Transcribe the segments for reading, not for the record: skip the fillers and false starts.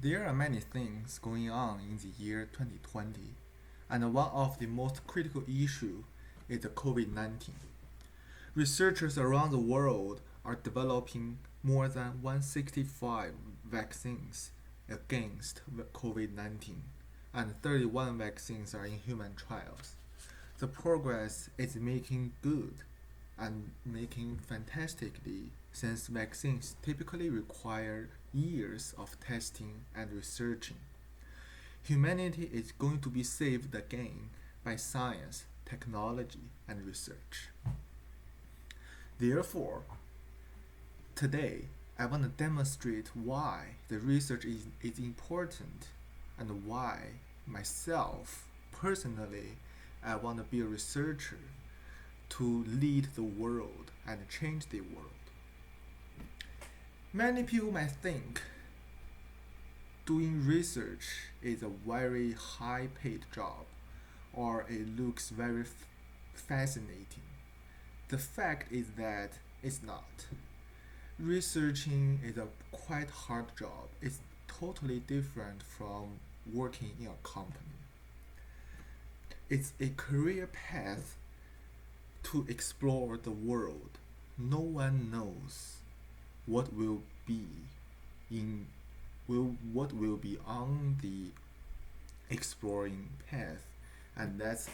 There are many things going on in the year 2020, and one of the most critical issues is the COVID-19. Researchers around the world are developing more than 165 vaccines against COVID-19, and 31 vaccines are in human trials. The progress is making good and making fantastically since vaccines typically require years of testing and researching. Humanity is going to be saved again by science, technology, and research. Therefore, today I want to demonstrate why the research is important and why myself personally I want to be a researcher to lead the world and change the world. Many people might think doing research is a very high paid job or it looks very fascinating. The fact is that it's not. Researching is a quite hard job. It's totally different from working in a company. It's a career path to explore the world. No one knows what will be in what will be on the exploring path, and that's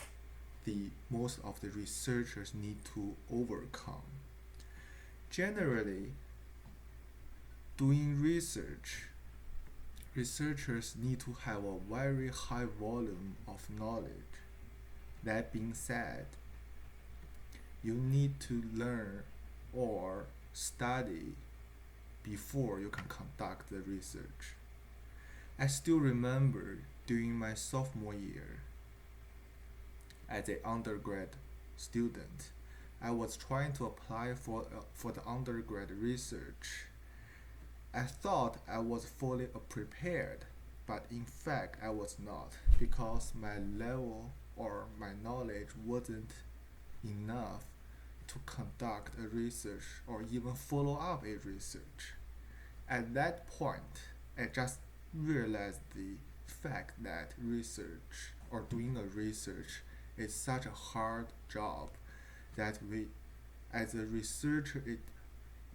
the most of the researchers need to overcome. Generally, doing research, researchers need to have a very high volume of knowledge. That being said, you need to learn or study before you can conduct the research. I still remember during my sophomore year as an undergrad student, I was trying to apply for the undergrad research. I thought I was fully prepared, but in fact I was not because my level or my knowledge wasn't enough to conduct a research or even follow up a research. At that point, I just realized the fact that research or doing a research is such a hard job that we, as a researcher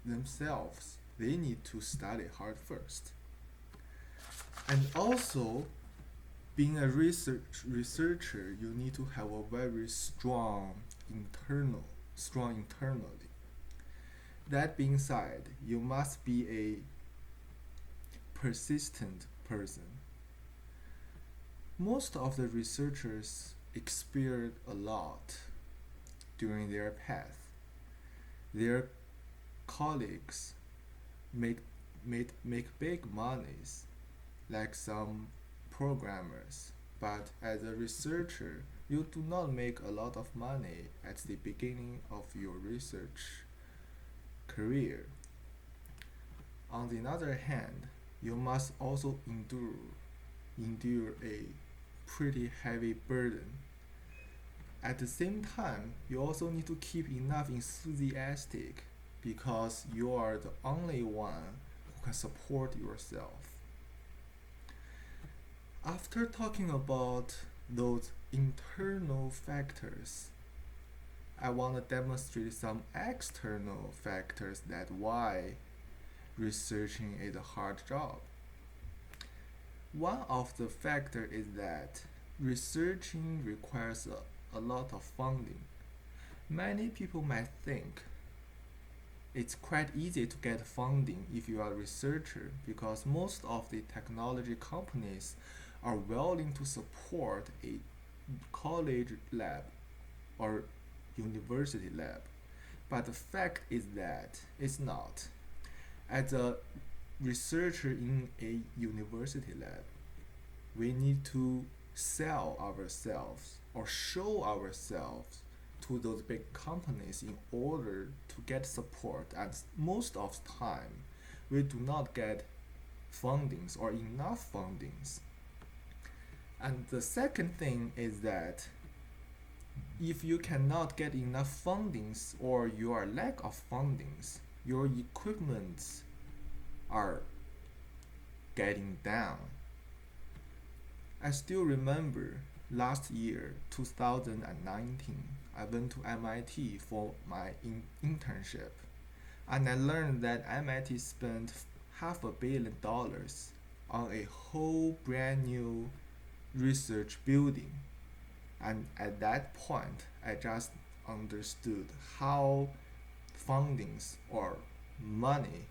themselves, they need to study hard first. And also, being a researcher, you need to have a very strong internally. That being said, you must be a persistent person. Most of the researchers experienced a lot during their path. Their colleagues make make big monies, like some programmers. But as a researcher, you do not make a lot of money at the beginning of your research career. On the other hand, you must also endure a pretty heavy burden. At the same time, you also need to keep enough enthusiastic because you are the only one who can support yourself. After talking about those internal factors, I want to demonstrate some external factors that why researching is a hard job. One of the factors is that researching requires a lot of funding. Many people might think it's quite easy to get funding if you are a researcher because most of the technology companies are willing to support a college lab or university lab. But the fact is that it's not. As a researcher in a university lab, we need to sell ourselves or show ourselves to those big companies in order to get support, and most of the time we do not get fundings or enough fundings. And the second thing is that if you cannot get enough fundings or your lack of fundings, your equipments are getting down. I still remember last year, 2019, I went to MIT for my internship, and I learned that MIT spent $500 million on a whole brand new research building. And at that point, I just understood how fundings or money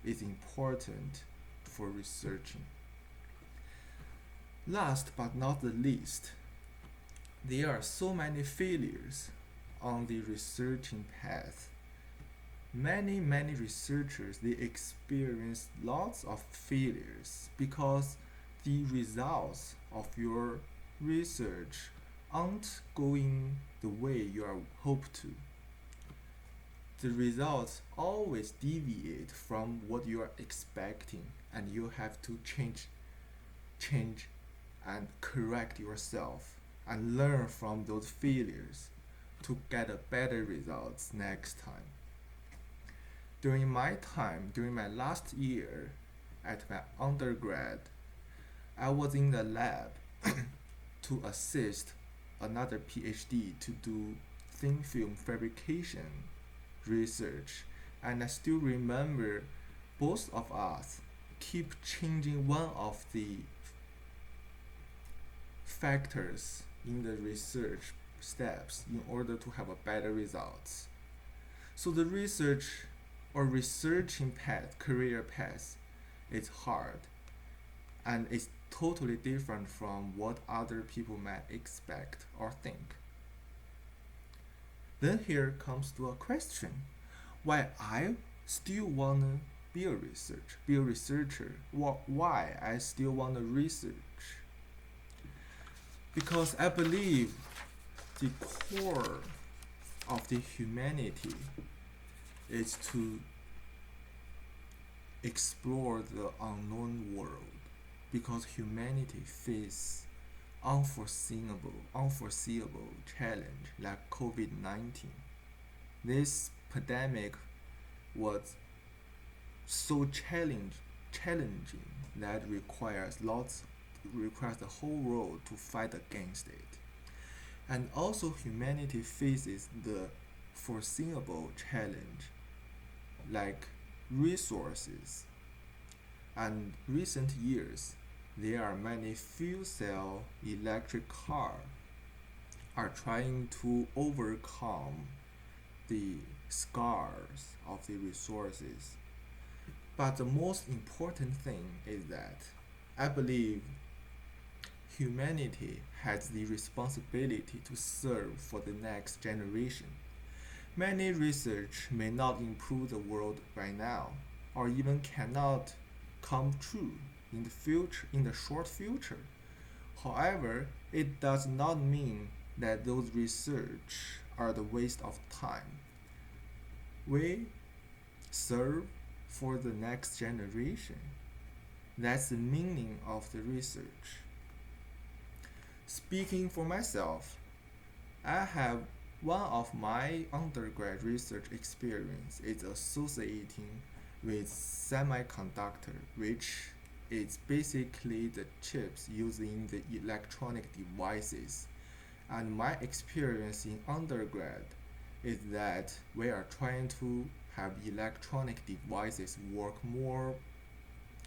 is important for researching. Last but not the least, there are so many failures on the researching path. Many researchers they experience lots of failures because the results of your research aren't going the way you are hoped to. The results always deviate from what you are expecting, and you have to change and correct yourself and learn from those failures to get a better results next time. During my last year at my undergrad, I was in the lab to assist another PhD to do thin film fabrication research, and I still remember both of us keep changing one of the factors in the research steps in order to have a better results. So the research or researching path, career path, is hard and it's totally different from what other people might expect or think. Then here comes to a question: why I still wanna be a researcher? Why I still wanna research? Because I believe the core of the humanity is to explore the unknown world, because humanity faces unforeseeable challenge like COVID-19. This pandemic was so challenging that requires the whole world to fight against it. And also humanity faces the foreseeable challenge like resources. And recent years there are many fuel cell electric cars are trying to overcome the scars of the resources. But the most important thing is that I believe humanity has the responsibility to serve for the next generation. Many research may not improve the world right now, or even cannot come true in the short future. However, it does not mean that those research are the waste of time. We serve for the next generation. That's the meaning of the research. Speaking for myself, I have one of my undergrad research experience is associating with semiconductor, which is basically the chips used in the electronic devices. And my experience in undergrad is that we are trying to have electronic devices work more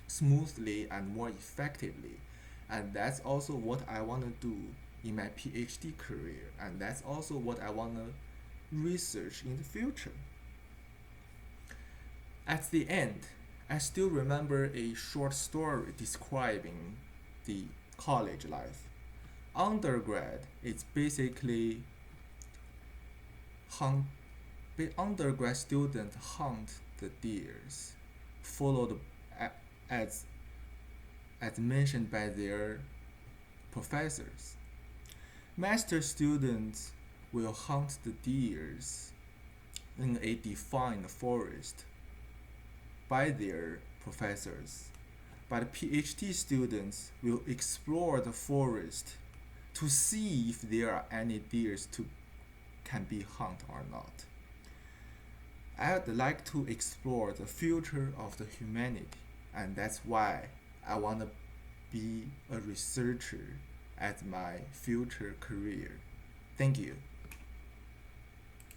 smoothly and more effectively. And that's also what I want to do in my PhD career, and that's also what I want to research in the future. At the end, I still remember a short story describing the college life. Undergrad, it's basically hunt. Undergrad students hunt the deers, followed as as mentioned by their professors. Master students will hunt the deers in a defined forest by their professors, but PhD students will explore the forest to see if there are any deers to can be hunted or not. I'd like to explore the future of the humanity, and that's why I want to be a researcher as my future career. Thank you.